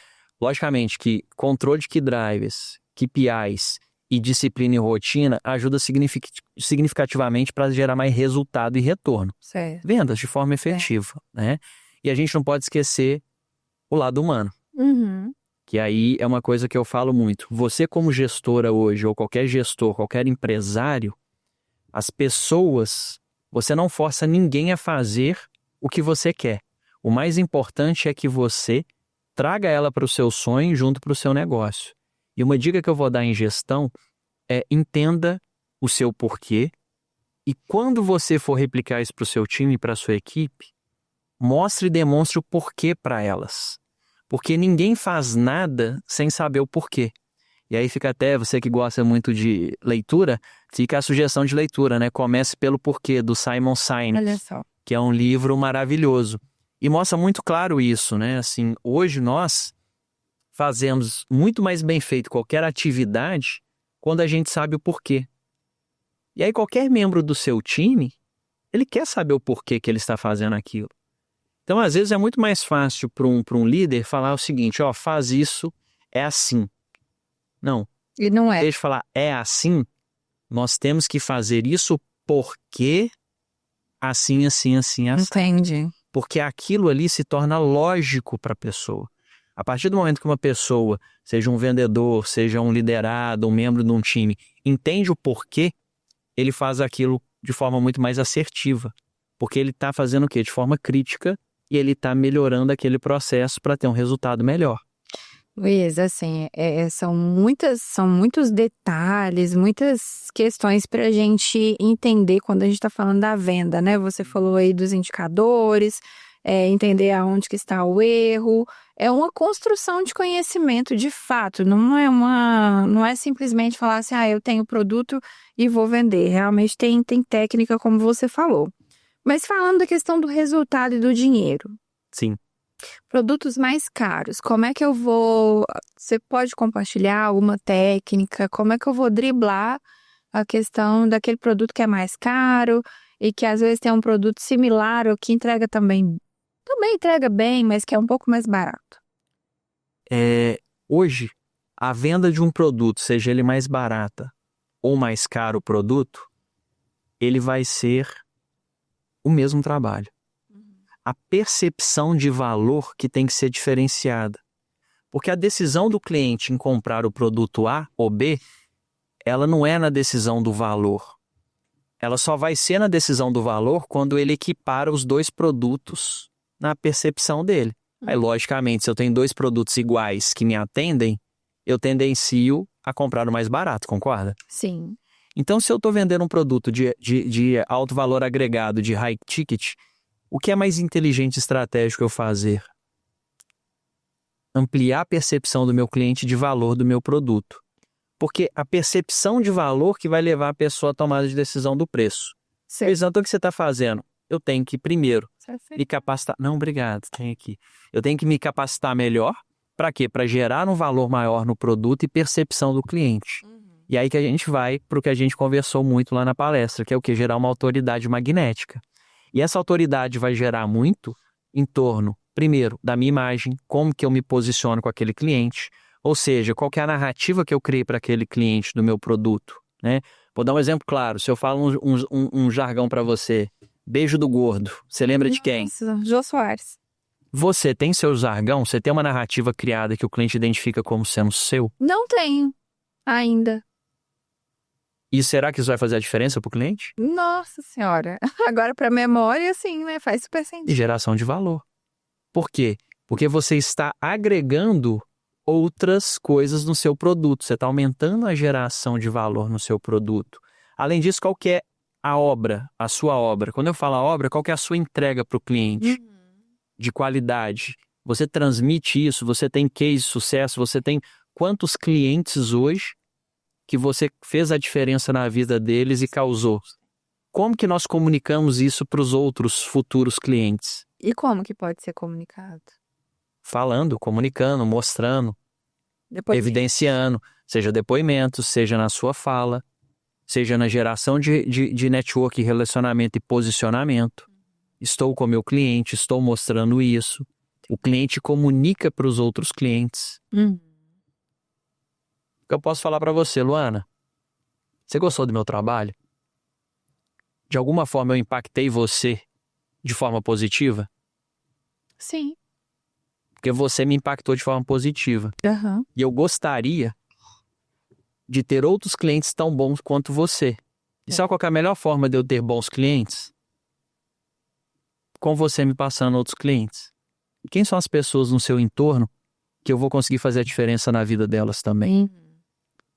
Logicamente que controle de key drivers, KPIs e disciplina e rotina ajuda significativamente para gerar mais resultado e retorno. Certo. Vendas de forma efetiva, né? E a gente não pode esquecer o lado humano, Que aí é uma coisa que eu falo muito. Você como gestora hoje, ou qualquer gestor, qualquer empresário, as pessoas, você não força ninguém a fazer o que você quer. O mais importante é que você traga ela para o seu sonho junto para o seu negócio. E uma dica que eu vou dar em gestão é entenda o seu porquê e quando você for replicar isso para o seu time e para a sua equipe, mostre e demonstre o porquê para elas. Porque ninguém faz nada sem saber o porquê. E aí fica até, você que gosta muito de leitura, fica a sugestão de leitura, né? Comece pelo Porquê, do Simon Sinek. Olha só. Que é um livro maravilhoso. E mostra muito claro isso, né? Assim, hoje nós fazemos muito mais bem feito qualquer atividade quando a gente sabe o porquê. E aí qualquer membro do seu time, ele quer saber o porquê que ele está fazendo aquilo. Então, às vezes, é muito mais fácil para um líder falar o seguinte, ó, faz isso, é assim. Não. E não é. Deixa eu falar, é assim, nós temos que fazer isso porque assim, assim, assim, assim. Entendi. Porque aquilo ali se torna lógico para a pessoa. A partir do momento que uma pessoa, seja um vendedor, seja um liderado, um membro de um time, entende o porquê, ele faz aquilo de forma muito mais assertiva. Porque ele está fazendo o quê? De forma crítica e ele está melhorando aquele processo para ter um resultado melhor. Luiz, assim, são muitos detalhes, muitas questões para a gente entender quando a gente está falando da venda, né? Você falou aí dos indicadores, entender aonde que está o erro. É uma construção de conhecimento, de fato. Não é simplesmente falar assim, eu tenho produto e vou vender. Realmente tem técnica, como você falou. Mas falando da questão do resultado e do dinheiro. Sim. Produtos mais caros, como é que eu vou... Você pode compartilhar alguma técnica? Como é que eu vou driblar a questão daquele produto que é mais caro e que às vezes tem um produto similar ou que entrega também entrega bem, mas que é um pouco mais barato? Hoje, a venda de um produto, seja ele mais barata ou mais caro o produto, ele vai ser o mesmo trabalho. A percepção de valor que tem que ser diferenciada. Porque a decisão do cliente em comprar o produto A ou B, ela não é na decisão do valor. Ela só vai ser na decisão do valor quando ele equipara os dois produtos na percepção dele. Aí, logicamente, se eu tenho dois produtos iguais que me atendem, eu tendencio a comprar o mais barato, concorda? Sim. Então, se eu estou vendendo um produto de alto valor agregado, de high ticket, o que é mais inteligente e estratégico eu fazer? Ampliar a percepção do meu cliente de valor do meu produto. Porque a percepção de valor que vai levar a pessoa à tomada de decisão do preço. Então, o que você está fazendo? Eu tenho que, primeiro, me capacitar... Não, obrigado, tem aqui. Eu tenho que me capacitar melhor. Para quê? Para gerar um valor maior no produto e percepção do cliente. E aí que a gente vai para o que a gente conversou muito lá na palestra, que é o quê? Gerar uma autoridade magnética. E essa autoridade vai gerar muito em torno, primeiro, da minha imagem, como que eu me posiciono com aquele cliente, ou seja, qual que é a narrativa que eu criei para aquele cliente do meu produto, né? Vou dar um exemplo claro, se eu falo um jargão para você, beijo do gordo, você lembra de quem? Jô Soares. Você tem seu jargão? Você tem uma narrativa criada que o cliente identifica como sendo seu? Não tenho, ainda. E será que isso vai fazer a diferença para o cliente? Nossa Senhora. Agora, para memória, sim, né? Faz super sentido. E geração de valor. Por quê? Porque você está agregando outras coisas no seu produto. Você está aumentando a geração de valor no seu produto. Além disso, qual que é a obra, a sua obra? Quando eu falo a obra, qual que é a sua entrega para o cliente? De qualidade. Você transmite isso, você tem case de sucesso, você tem quantos clientes hoje que você fez a diferença na vida deles e causou? Como que nós comunicamos isso para os outros futuros clientes? E como que pode ser comunicado? Falando, comunicando, mostrando, evidenciando, seja depoimentos, seja na sua fala, seja na geração de network, relacionamento e posicionamento. Estou com o meu cliente, estou mostrando isso. O cliente comunica para os outros clientes. O que eu posso falar para você, Luana? Você gostou do meu trabalho? De alguma forma eu impactei você de forma positiva? Sim. porque você me impactou de forma positiva. Aham. E eu gostaria de ter outros clientes tão bons quanto você. E sabe qual que é a melhor forma de eu ter bons clientes? Com você me passando outros clientes. E quem são as pessoas no seu entorno que eu vou conseguir fazer a diferença na vida delas também?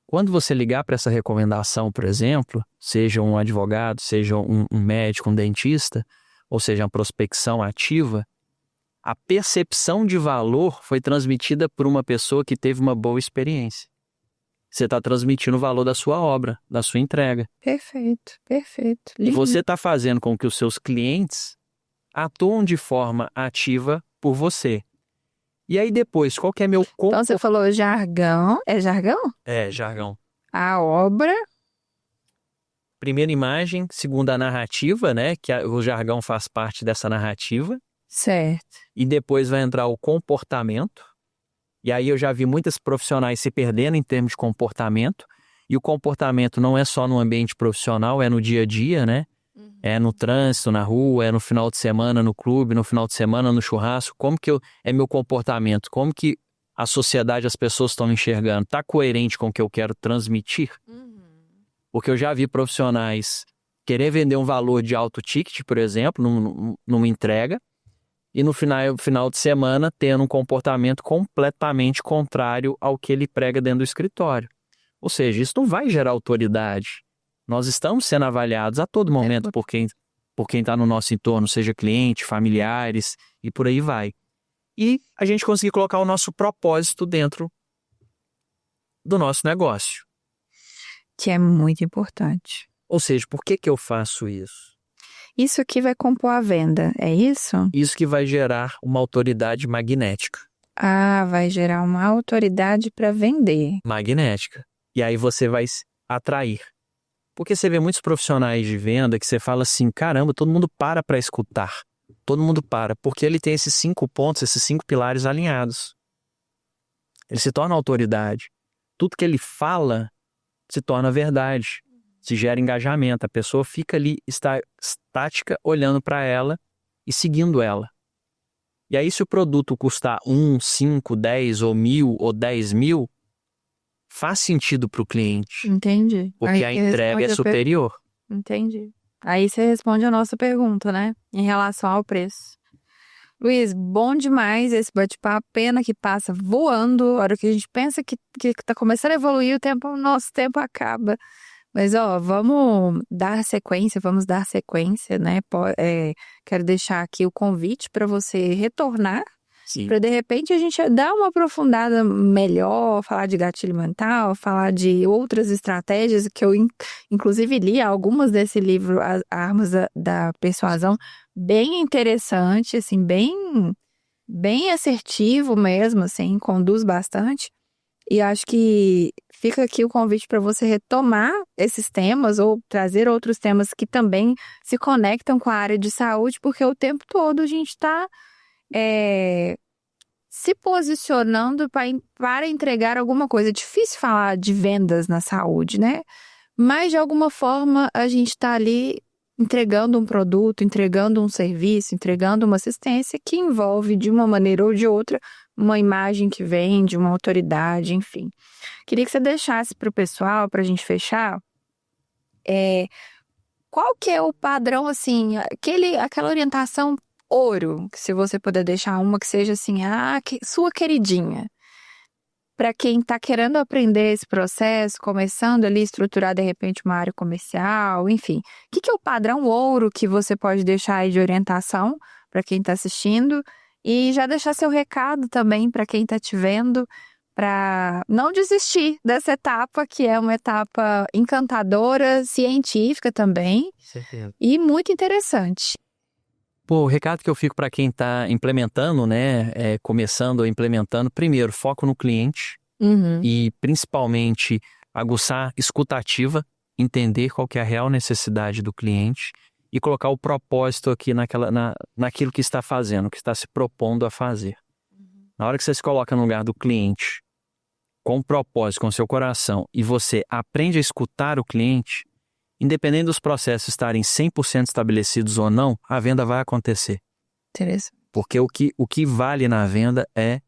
Quando você ligar para essa recomendação, por exemplo, seja um advogado, seja um médico, um dentista, ou seja, uma prospecção ativa, a percepção de valor foi transmitida por uma pessoa que teve uma boa experiência. Você está transmitindo o valor da sua obra, da sua entrega. Perfeito, perfeito. E você está fazendo com que os seus clientes atuam de forma ativa por você. E aí depois, qual que é meu Então comportamento? você falou jargão. É jargão? É, jargão. A obra. Primeira imagem, segunda narrativa, né? Que o jargão faz parte dessa narrativa. Certo. E depois vai entrar o comportamento. E aí eu já vi muitos profissionais se perdendo em termos de comportamento. E o comportamento não é só no ambiente profissional, é no dia a dia, né? É no trânsito, na rua, é no final de semana, no clube, no final de semana, no churrasco. Como que é meu comportamento? Como que a sociedade, as pessoas estão me enxergando? Está coerente com o que eu quero transmitir? Porque eu já vi profissionais querer vender um valor de alto ticket, por exemplo, numa entrega, e no final de semana tendo um comportamento completamente contrário ao que ele prega dentro do escritório. Ou seja, isso não vai gerar autoridade. Nós estamos sendo avaliados a todo momento por quem está no nosso entorno, seja cliente, familiares e por aí vai. E a gente conseguir colocar o nosso propósito dentro do nosso negócio. Que é muito importante. Ou seja, por que eu faço isso? Isso aqui vai compor a venda, é isso? Isso que vai gerar uma autoridade magnética. Ah, vai gerar uma autoridade para vender. Magnética. E aí você vai atrair. Porque você vê muitos profissionais de venda que você fala assim, caramba, todo mundo para escutar. Todo mundo para, porque ele tem esses 5 pontos, esses 5 pilares alinhados. Ele se torna autoridade. Tudo que ele fala se torna verdade. Se gera engajamento. A pessoa fica ali estática, olhando para ela e seguindo ela. E aí se o produto custar 1, 5, 10 ou 1.000 ou 10.000, faz sentido para o cliente. Entendi. Porque a entrega é superior. Entendi. Aí você responde a nossa pergunta, né? Em relação ao preço. Luiz, bom demais esse bate-papo. Pena que passa voando. A hora que a gente pensa que tá começando a evoluir, o nosso tempo acaba. Mas, vamos dar sequência, né? Quero deixar aqui o convite para você retornar. Para, de repente, a gente dar uma aprofundada melhor, falar de gatilho mental, falar de outras estratégias que eu, inclusive, li algumas desse livro, As Armas da Persuasão, bem interessante, assim, bem assertivo mesmo, assim, conduz bastante. E acho que fica aqui o convite para você retomar esses temas ou trazer outros temas que também se conectam com a área de saúde, porque o tempo todo a gente está se posicionando para entregar alguma coisa. É difícil falar de vendas na saúde, né? Mas, de alguma forma, a gente está ali entregando um produto, entregando um serviço, entregando uma assistência que envolve, de uma maneira ou de outra, uma imagem que vende, uma autoridade, enfim. Queria que você deixasse para o pessoal, para a gente fechar, qual que é o padrão, assim, aquela orientação ouro, que se você puder deixar uma que seja assim, sua queridinha, para quem está querendo aprender esse processo, começando ali a estruturar de repente uma área comercial, enfim. O que é o padrão ouro que você pode deixar aí de orientação para quem está assistindo? E já deixar seu recado também para quem está te vendo, para não desistir dessa etapa, que é uma etapa encantadora, científica também. Certeza. E muito interessante. Pô, o recado que eu fico para quem está implementando, né, começando ou implementando, primeiro, foco no cliente e principalmente aguçar escuta ativa, entender qual que é a real necessidade do cliente e colocar o propósito aqui naquilo que está fazendo, que está se propondo a fazer. Na hora que você se coloca no lugar do cliente, com o propósito, com o seu coração, e você aprende a escutar o cliente, independente dos processos estarem 100% estabelecidos ou não, a venda vai acontecer. Interessante. Porque o que vale na venda é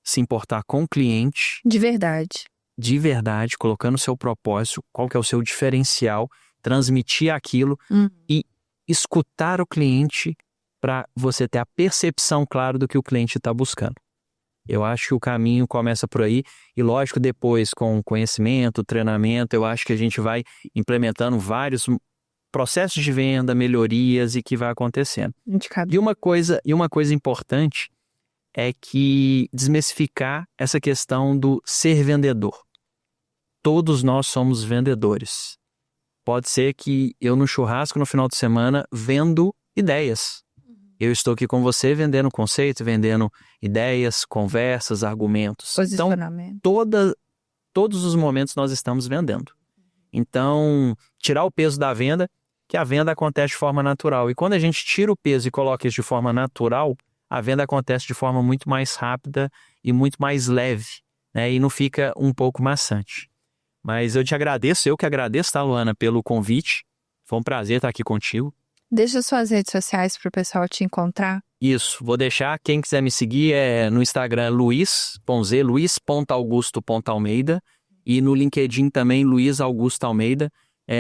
se importar com o cliente De verdade. de verdade, colocando o seu propósito, qual que é o seu diferencial, transmitir aquilo e escutar o cliente para você ter a percepção clara do que o cliente está buscando. Eu acho que o caminho começa por aí e, lógico, depois com conhecimento, treinamento, eu acho que a gente vai implementando vários processos de venda, melhorias e que vai acontecendo. Indicado. E uma coisa importante é que desmistificar essa questão do ser vendedor. Todos nós somos vendedores. Pode ser que eu no churrasco no final de semana vendo ideias. Eu estou aqui com você vendendo conceito, vendendo ideias, conversas, argumentos. Posicionamento. Então, todos os momentos nós estamos vendendo. Então, tirar o peso da venda, que a venda acontece de forma natural. E quando a gente tira o peso e coloca isso de forma natural, a venda acontece de forma muito mais rápida e muito mais leve, né? E não fica um pouco maçante. Mas eu te agradeço, eu que agradeço, tá, Luana, pelo convite. Foi um prazer estar aqui contigo. Deixa suas redes sociais para o pessoal te encontrar. Isso, vou deixar. Quem quiser me seguir é no Instagram luiz.augusto.almeida e no LinkedIn também Luiz Augusto Almeida.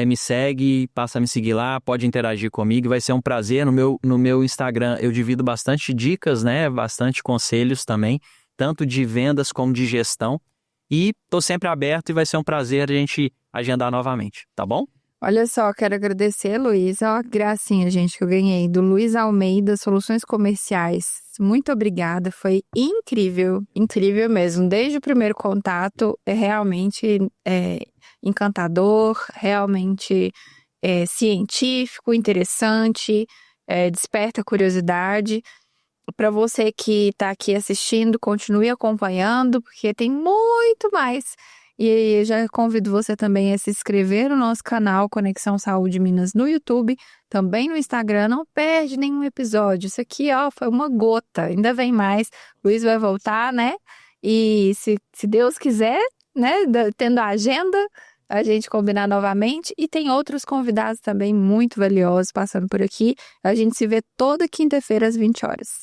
Me segue, passa a me seguir lá, pode interagir comigo, vai ser um prazer. No meu Instagram eu divido bastante dicas, né? Bastante conselhos também, tanto de vendas como de gestão. E estou sempre aberto e vai ser um prazer a gente agendar novamente, tá bom? Olha só, quero agradecer, Luiz. Ó, gracinha, gente, que eu ganhei do Luiz Almeida, Soluções Comerciais. Muito obrigada, foi incrível, incrível mesmo. Desde o primeiro contato, é realmente encantador, realmente científico, interessante, desperta curiosidade. Para você que está aqui assistindo, continue acompanhando, porque tem muito mais. E eu já convido você também a se inscrever no nosso canal Conexão Saúde Minas no YouTube, também no Instagram. Não perde nenhum episódio. Isso aqui, ó, foi uma gota. Ainda vem mais. Luiz vai voltar, né? E se Deus quiser, né, tendo a agenda, a gente combinar novamente. E tem outros convidados também muito valiosos passando por aqui. A gente se vê toda quinta-feira às 20 horas.